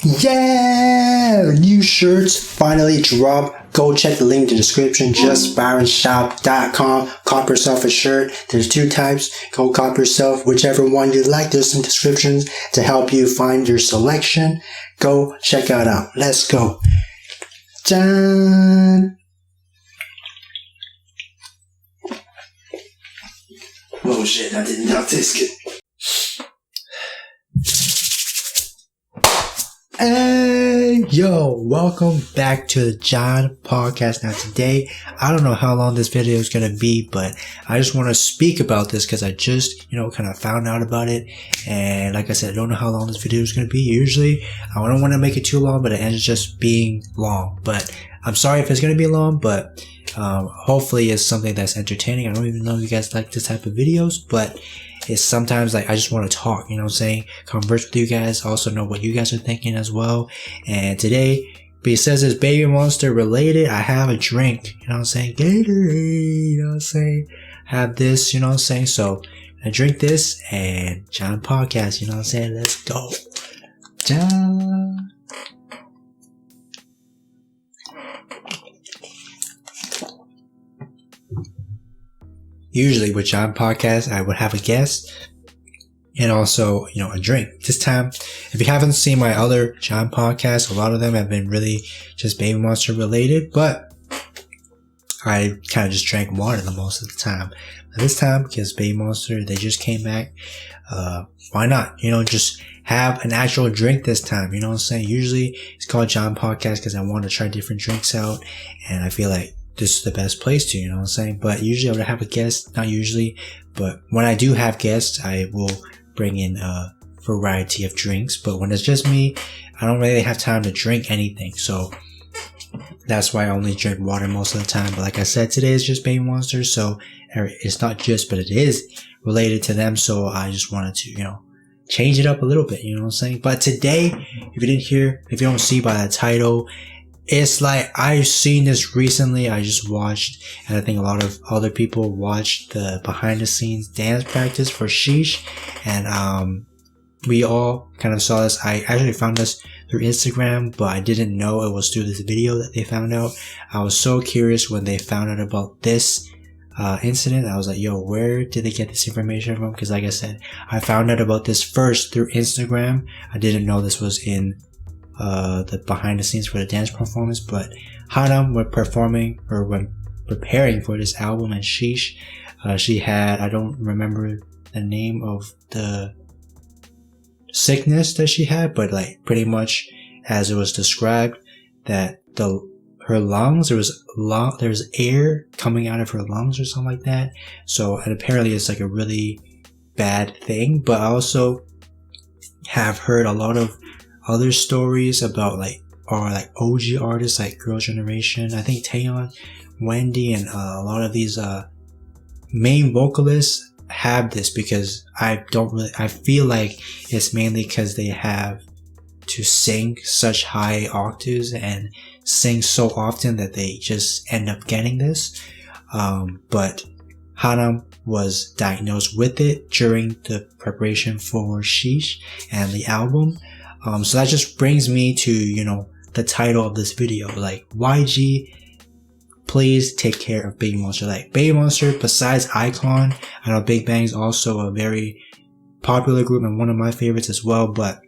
Yeah! New shirts finally dropped. Go check the link in the description. JustByronShop.com. Cop yourself a shirt. There's 2 types. Go cop yourself whichever one you like. There's some descriptions to help you find your selection. Go check it out. Let's go. Jjan! Oh shit, that did not taste good. Hey, yo, welcome back to the Jjan podcast. Now today, I don't know how long this video is going to be, but I just want to speak about this because I just, kind of found out about it. And like I said, I don't know how long this video is going to be. Usually, I don't want to make it too long, but it ends just being long. But I'm sorry if it's going to be long, but hopefully it's something that's entertaining. I don't even know if you guys like this type of videos, but it's sometimes like I just want to talk, converse with you guys, also know what you guys are thinking as well. And today, it says it's BabyMonster related. I have a drink, Gatorade, have this, so I drink this and Jjan podcast, let's go. Jjan. Usually with Jjan podcast, I would have a guest and also, a drink. This time, if you haven't seen my other Jjan podcasts, a lot of them have been really just BabyMonster related, but I kind of just drank water the most of the time. But this time, because BabyMonster, they just came back, why not? Just have an actual drink this time, Usually it's called Jjan podcast because I want to try different drinks out, and I feel like this is the best place to, But usually I would have a guest, not usually, but when I do have guests, I will bring in a variety of drinks. But when it's just me, I don't really have time to drink anything. So that's why I only drink water most of the time. But like I said, today is just BabyMonster. So it's not just, but it is related to them. So I just wanted to, change it up a little bit, But today, if you don't see by the title, it's like I've seen this recently. I just watched, and I think a lot of other people watched the behind the scenes dance practice for Sheesh, and we all kind of saw this. I actually found this through Instagram, but I didn't know it was through this video that they found out. I was so curious when they found out about this incident. I was like, yo, where did they get this information from? Because like I said, I found out about this first through Instagram. I didn't know this was in the behind the scenes for the dance performance, but Hanam when preparing for this album, and Sheesh, she had, I don't remember the name of the sickness that she had, but like pretty much as it was described, that her lungs, there was air coming out of her lungs or something like that. So, and apparently it's like a really bad thing. But I also have heard a lot of other stories about OG artists like Girl Generation. I think Taeyeon, Wendy, and a lot of these main vocalists have this, because I feel like it's mainly because they have to sing such high octaves and sing so often that they just end up getting this. But Hanam was diagnosed with it during the preparation for Sheesh and the album. So that just brings me to, the title of this video. Like, YG, please take care of BabyMonster. Like, BabyMonster, besides iKON, I know Big Bang's also a very popular group and one of my favorites as well, but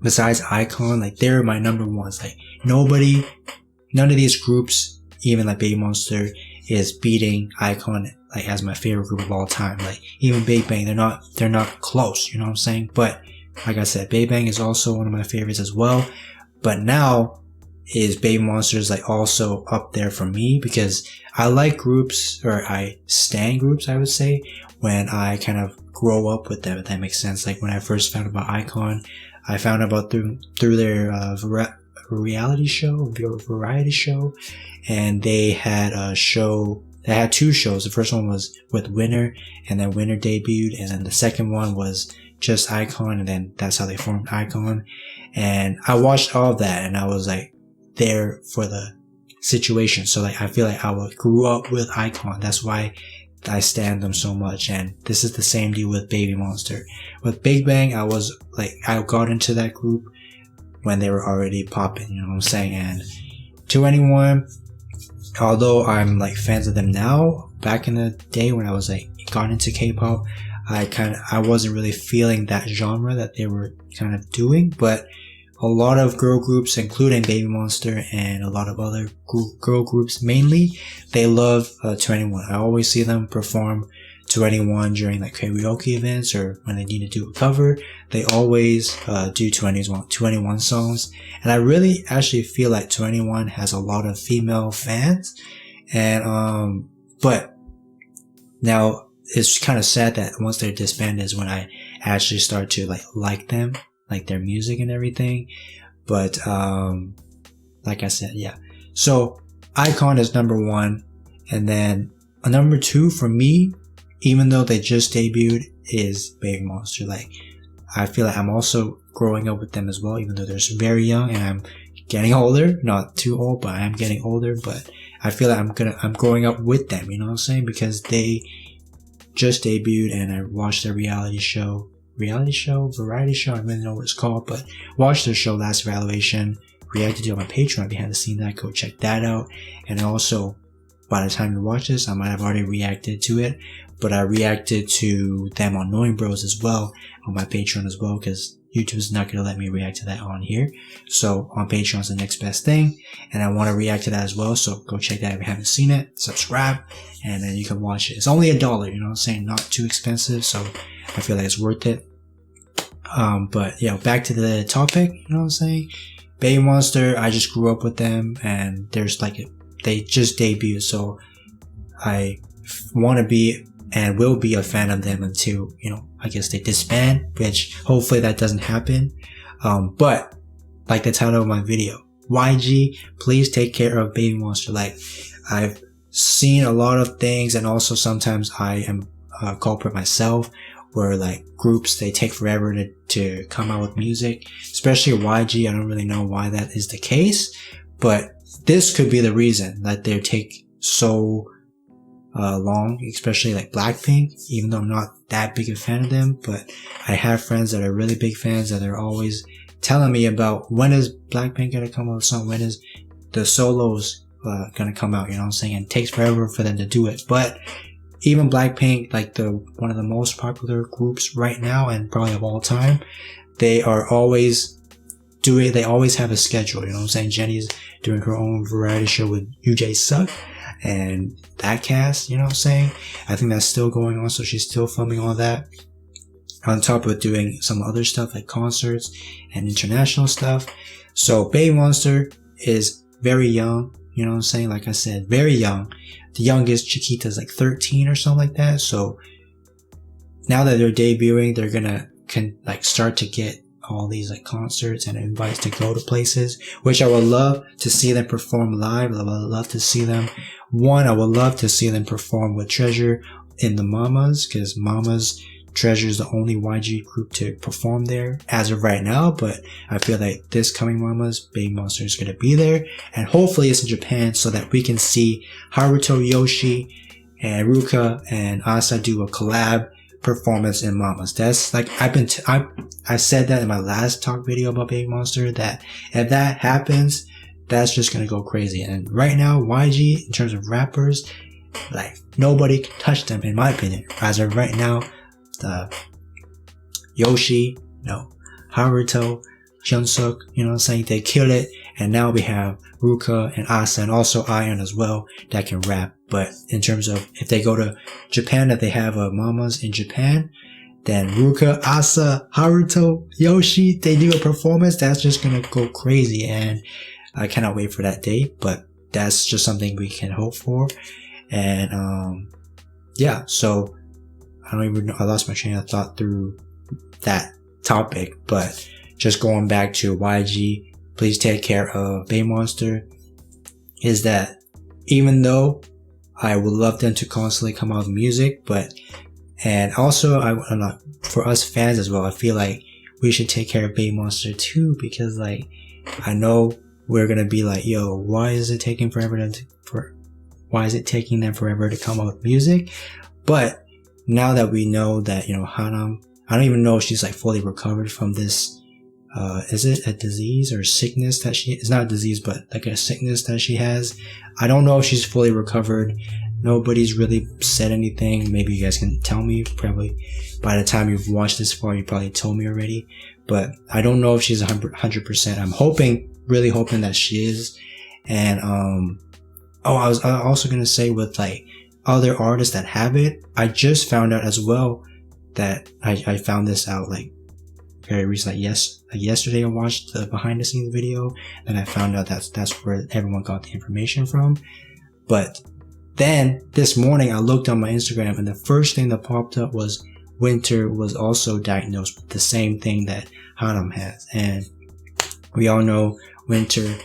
besides iKON, like, they're my number ones. Like, none of these groups, even like BabyMonster, is beating iKON, like, as my favorite group of all time. Like, even Big Bang, they're not close, you know what I'm saying? But like I said, Big Bang is also one of my favorites as well. But now is BabyMonster like also up there for me, because I like groups, or I stan groups, I would say, when I kind of grow up with them, if that makes sense. Like when I first found about iKON, I found about through their variety show, and they had a show. They had 2 shows. The first one was with Winner, and then Winner debuted, and then the second one was just iKON, and then that's how they formed iKON. And I watched all of that, and I was like there for the situation. So like I feel like I grew up with iKON. That's why I stand them so much. And this is the same deal with BabyMonster. With Big Bang, I got into that group when they were already popping, you know what I'm saying? And 2NE1, although I'm like fans of them now, back in the day when I was like got into K-pop, I wasn't really feeling that genre that they were kind of doing, but a lot of girl groups, including BabyMonster and a lot of other girl groups mainly, they love 2NE1. I always see them perform 2NE1 during like karaoke events or when they need to do a cover. They always do 2NE1 songs, and I really actually feel like 2NE1 has a lot of female fans. And but now it's kind of sad that once they're disbanded is when I actually start to like them, like their music and everything. But like I said, yeah. So iKON is number 1, and then number 2 for me, even though they just debuted, is BabyMonster. Like, I feel like I'm also growing up with them as well, even though they're very young and I'm getting older. Not too old, but I am getting older. But I feel like I'm growing up with them, you know what I'm saying? Because they just debuted and I watched their variety show, I don't really know what it's called, but watched their show, Last Evaluation, reacted to it on my Patreon. If you haven't seen that, go check that out. And also, by the time you watch this, I might have already reacted to it, but I reacted to them on Knowing Bros as well, on my Patreon as well, because YouTube's not going to let me react to that on here. So on Patreon's the next best thing, and I want to react to that as well. So go check that if you haven't seen it, subscribe, and then you can watch it. It's only $1, you know what I'm saying? Not too expensive, so I feel like it's worth it. But yeah, back to the topic, you know what I'm saying? BabyMonster, I just grew up with them, and they just debuted, so I want to be and will be a fan of them until, you know, I guess they disband, which hopefully that doesn't happen. But like the title of my video, YG, please take care of BabyMonster. Like, I've seen a lot of things, and also sometimes I am a culprit myself, where like groups, they take forever to come out with music, especially YG. I don't really know why that is the case, but this could be the reason that they take so long, especially like Blackpink, even though I'm not that big a fan of them, but I have friends that are really big fans that are always telling me about when is Blackpink gonna come out with something, when is the solos gonna come out, you know what I'm saying? And it takes forever for them to do it. But even Blackpink, like one of the most popular groups right now and probably of all time, they always have a schedule, you know what I'm saying? Jennie's doing her own variety show with UJ Suck and that cast, you know what I'm saying? I think that's still going on, so she's still filming all that, on top of doing some other stuff like concerts and international stuff. So BabyMonster is very young, you know what I'm saying? Like I said, very young. The youngest, Chiquita, is like 13 or something like that. So now that they're debuting, they're gonna start to get all these like concerts and invites to go to places, which I would love to see them perform live. I would love to see them. I would love to see them perform with Treasure in the Mamas, because Mamas, Treasure is the only YG group to perform there as of right now. But I feel like this coming Mamas, BabyMonster is going to be there, and hopefully it's in Japan so that we can see Haruto, Yoshi, and Ruka and Asa do a collab performance in Mamas. That's like, I said that in my last talk video about BabyMonster, that if that happens, that's just gonna go crazy. And right now, YG, in terms of rappers, like, nobody can touch them, in my opinion. As of right now, the Yoshi, Haruto, Hyunsuk, you know what I'm saying? They killed it. And now we have Ruka and Asa, and also Ion as well, that can rap. But in terms of, if they go to Japan, if they have Mamas in Japan, then Ruka, Asa, Haruto, Yoshi, they do a performance, that's just gonna go crazy. And I cannot wait for that day, but that's just something we can hope for. And yeah, so I don't even know, I lost my train of thought through that topic, but just going back to YG, please take care of BabyMonster, is that even though I would love them to constantly come out with music, and also for us fans as well, I feel like we should take care of BabyMonster too, because like, I know we're gonna be like, yo, why is it taking them forever to come out with music? But now that we know that, Hanam, I don't even know if she's like fully recovered from this is it a disease or sickness that it's not a disease, but like a sickness that she has. I don't know if she's fully recovered. Nobody's really said anything. Maybe you guys can tell me. Probably by the time you've watched this far, you probably told me already. But I don't know if she's 100%. I'm really hoping that she is. And, I was also going to say with like other artists that have it, I just found out as well that I found this out like very recently. Yesterday I watched the behind the scenes video and I found out that's where everyone got the information from. But then this morning I looked on my Instagram and the first thing that popped up was Winter was also diagnosed with the same thing that Hanum has. And we all know Winter,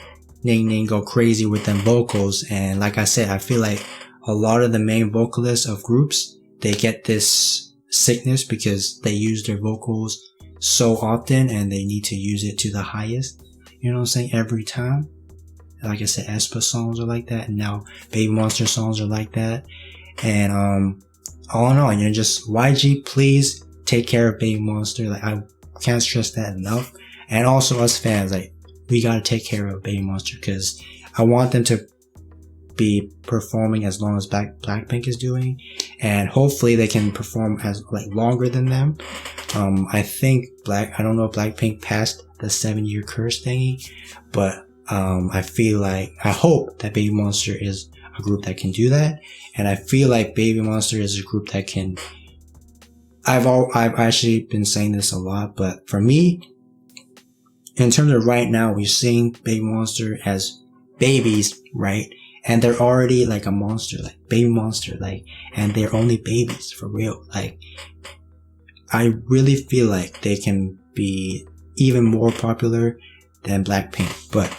Ning Ning go crazy with them vocals. And like I said, I feel like a lot of the main vocalists of groups, they get this sickness because they use their vocals so often and they need to use it to the highest. You know what I'm saying? Every time. Like I said, aespa songs are like that, and now BabyMonster songs are like that. And all in all, just YG, please take care of BabyMonster. Like I can't stress that enough. And also us fans, like we gotta take care of BabyMonster because I want them to be performing as long as Blackpink is doing, and hopefully they can perform as like longer than them. I think I don't know if Blackpink passed the 7-year curse thingy, but I hope that BabyMonster is a group that can do that. And I feel like BabyMonster is a group that can, I've actually been saying this a lot, but for me, in terms of right now, we're seeing BabyMonster as babies, right? And they're already like a monster, like BabyMonster, like, and they're only babies for real. Like, I really feel like they can be even more popular than Blackpink, but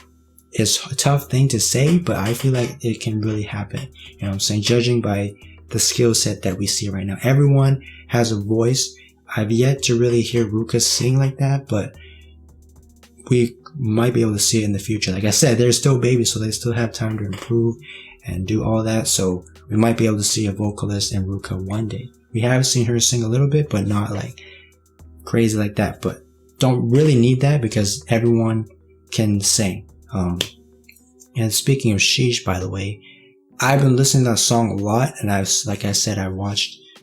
it's a tough thing to say, but I feel like it can really happen. You know what I'm saying? Judging by the skill set that we see right now. Everyone has a voice. I've yet to really hear Ruka sing like that, but we might be able to see it in the future. Like I said, they're still babies, so they still have time to improve and do all that. So we might be able to see a vocalist in Ruka one day. We have seen her sing a little bit, but not like crazy like that. But don't really need that because everyone can sing. And speaking of Sheesh, by the way, I've been listening to that song a lot, and like I said, I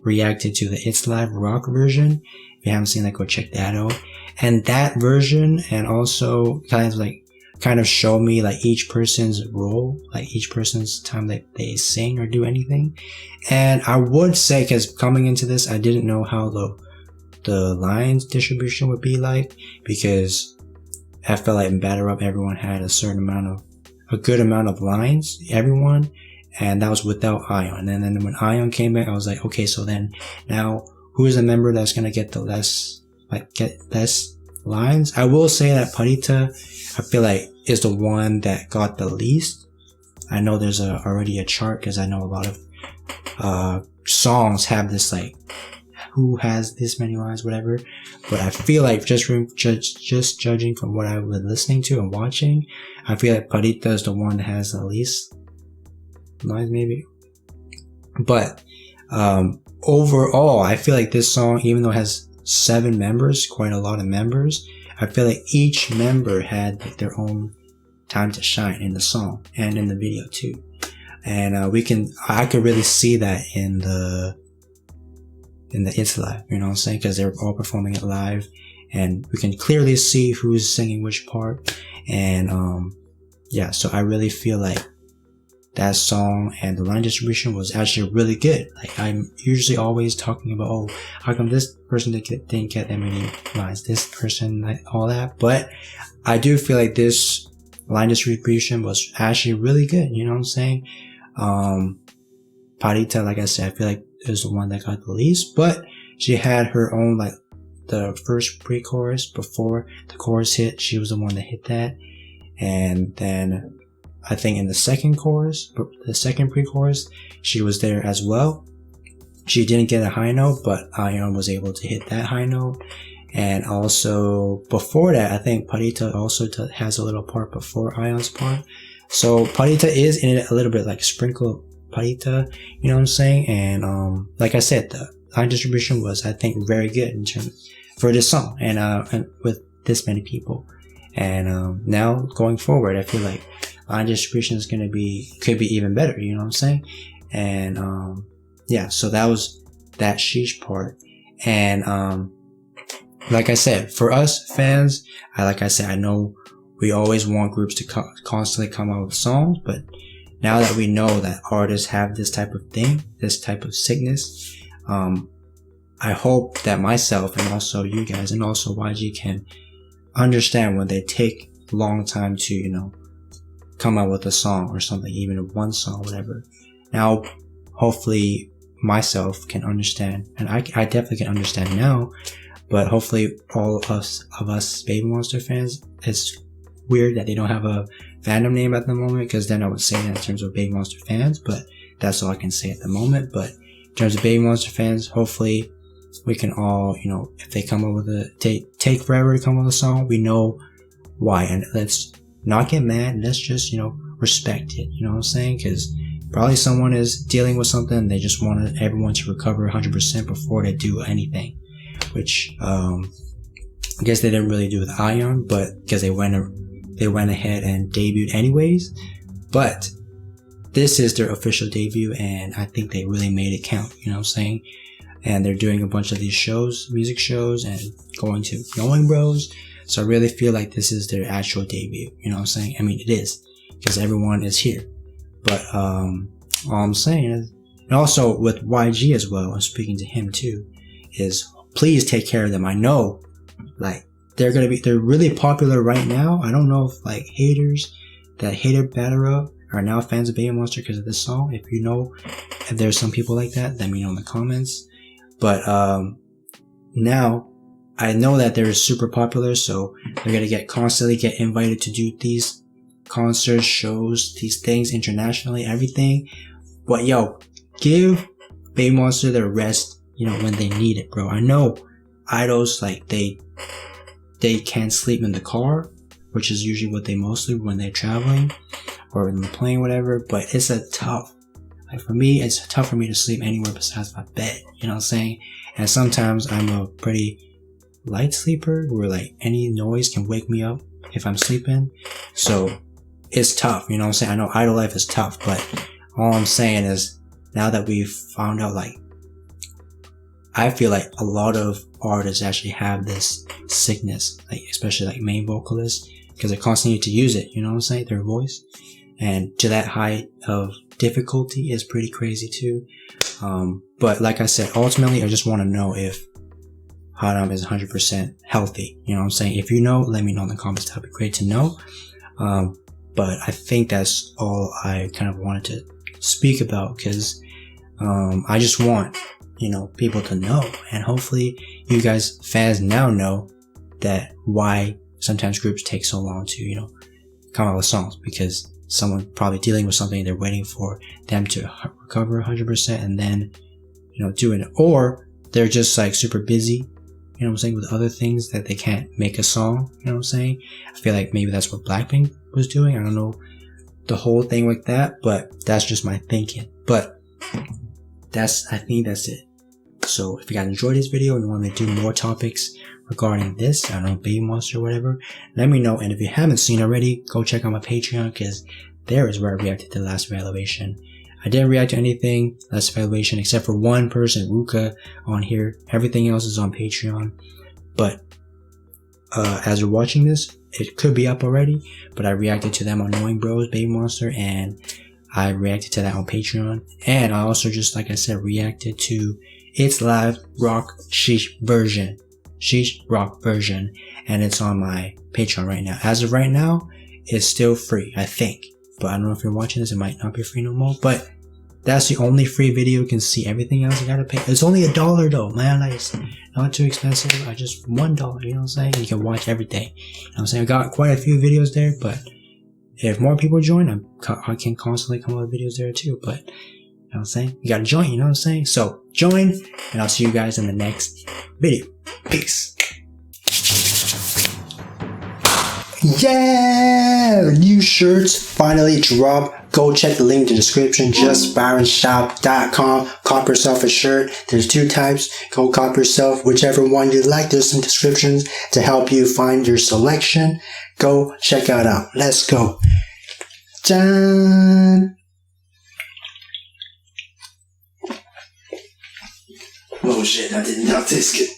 reacted to the It's Live Rock version. If you haven't seen that, go check that out. And that version, and also kind of show me like each person's role, like each person's time that they sing or do anything. And I would say, because coming into this, I didn't know how the lines distribution would be like, because I felt like in Batter Up, everyone had a good amount of lines, everyone, and that was without Ion. And then when Ion came back, I was like, okay, so then now who is the member that's gonna get less lines? I will say that Parita, I feel like, is the one that got the least. I know there's already a chart, because I know a lot of songs have this like, who has this many lines, whatever. But I feel like just judging from what I've been listening to and watching, I feel like Parita is the one that has the least lines, maybe. But overall, I feel like this song, even though it has 7 members, quite a lot of members, I feel like each member had like their own time to shine in the song and in the video too. And I could really see that in the It's Live, you know what I'm saying? Because they're all performing it live, and we can clearly see who's singing which part. And yeah, so I really feel like that song and the line distribution was actually really good. Like, I'm usually always talking about, oh, how come this person didn't get that many lines, this person, like all that. But I do feel like this line distribution was actually really good, you know what I'm saying? Parita, like I said, I feel like is the one that got the least, but she had her own, like, the first pre-chorus before the chorus hit, she was the one that hit that. And then I think in the second pre-chorus, she was there as well. She didn't get a high note, but Ion was able to hit that high note. And also before that, I think Parita also has a little part before Ion's part. So Parita is in it a little bit, like sprinkle Parita, you know what I'm saying? And like I said, the line distribution was, I think, very good in terms for this song. And with this many people. And now going forward, I feel like line distribution is could be even better, you know what I'm saying? And yeah, so that was that Sheesh part. And like I said, for us fans, I know we always want groups to constantly come out with songs, but now that we know that artists have this type of thing, this type of sickness, I hope that myself and also you guys and also YG can understand when they take a long time to, you know, come out with a song or something, even one song, whatever. Now, hopefully myself can understand, and I definitely can understand now, but hopefully all of us BabyMonster fans, it's weird that they don't have a fandom name at the moment, because then I would say that in terms of BabyMonster fans, but that's all I can say at the moment. But in terms of BabyMonster fans, hopefully we can all, you know, if they come up with take forever to come up with a song, we know why, and let's not get mad, let's just, you know, respect it, you know what I'm saying? Because probably someone is dealing with something and they just want everyone to recover 100% before they do anything, which I guess they didn't really do with Ion, but because they went ahead and debuted anyways. But this is their official debut, and I think they really made it count, you know what I'm saying? And they're doing a bunch of these shows, music shows, and going to Knowing Bros. So I really feel like this is their actual debut, you know what I'm saying? I mean, it is, because everyone is here. But all I'm saying is, and also with YG as well, I'm speaking to him too, is please take care of them. I know, like, they're really popular right now. I don't know if like haters that hated Batter Up are now fans of BabyMonster because of this song. If you know, if there's some people like that, let me know in the comments. But now I know that they're super popular, so they're gonna constantly get invited to do these concerts, shows, these things internationally, everything. But yo, give BabyMonster their rest, you know, when they need it, bro. I know idols, like, they can't sleep in the car, which is usually what they mostly when they're traveling or when they're playing, whatever. But it's for me, it's tough for me to sleep anywhere besides my bed, you know what I'm saying? And sometimes I'm a pretty light sleeper where like any noise can wake me up if I'm sleeping. So it's tough, you know what I'm saying? I know idol life is tough, but all I'm saying is now that we've found out, like, I feel like a lot of artists actually have this sickness, like especially like main vocalists, because they constantly need to use it, you know what I'm saying? Their voice. And to that height of difficulty is pretty crazy too. But like I said, ultimately I just want to know if Haram is 100% healthy, you know what I'm saying? If you know, let me know in the comments. That'd be great to know. But I think that's all I kind of wanted to speak about, because I just want, you know, people to know, and hopefully you guys fans now know that why sometimes groups take so long to, you know, come out with songs, because someone probably dealing with something, they're waiting for them to recover 100% and then, you know, doing it, or they're just like super busy, you know what I'm saying, with other things that they can't make a song, you know what I'm saying? I feel like maybe that's what Blackpink was doing. I don't know the whole thing like that, but that's just my thinking. But I think that's it. So if you guys enjoyed this video and you want me to do more topics regarding this, I don't know, BabyMonster or whatever, let me know. And if you haven't seen already, go check out my Patreon, because there is where I reacted to the last evaluation. I didn't react to anything last evaluation except for one person, Ruka, on here. Everything else is on Patreon. But as you're watching this, it could be up already, but I reacted to them on Knowing Bros, BabyMonster, and I reacted to that on Patreon. And I also just, like I said, reacted to its live rock Sheesh version. Sheesh rock version. And it's on my Patreon right now. As of right now, it's still free, I think. But I don't know if you're watching this, it might not be free no more. But that's the only free video you can see. Everything else you gotta pay. It's only $1 though, man. Like, it's not too expensive. I just $1, you know what I'm saying? You can watch everything. You know what I'm saying? I got quite a few videos there, but if more people join, I can constantly come up with videos there too. But you know what I'm saying? You gotta join, you know what I'm saying? So join, and I'll see you guys in the next video. Peace. Yeah! New shirts finally dropped Go check the link in the description, JustByronShop.com. Cop yourself a shirt. There's 2 types. Go cop yourself whichever one you like. There's some descriptions to help you find your selection. Go check it out. Let's go. Jjan. Oh shit, that did not taste good.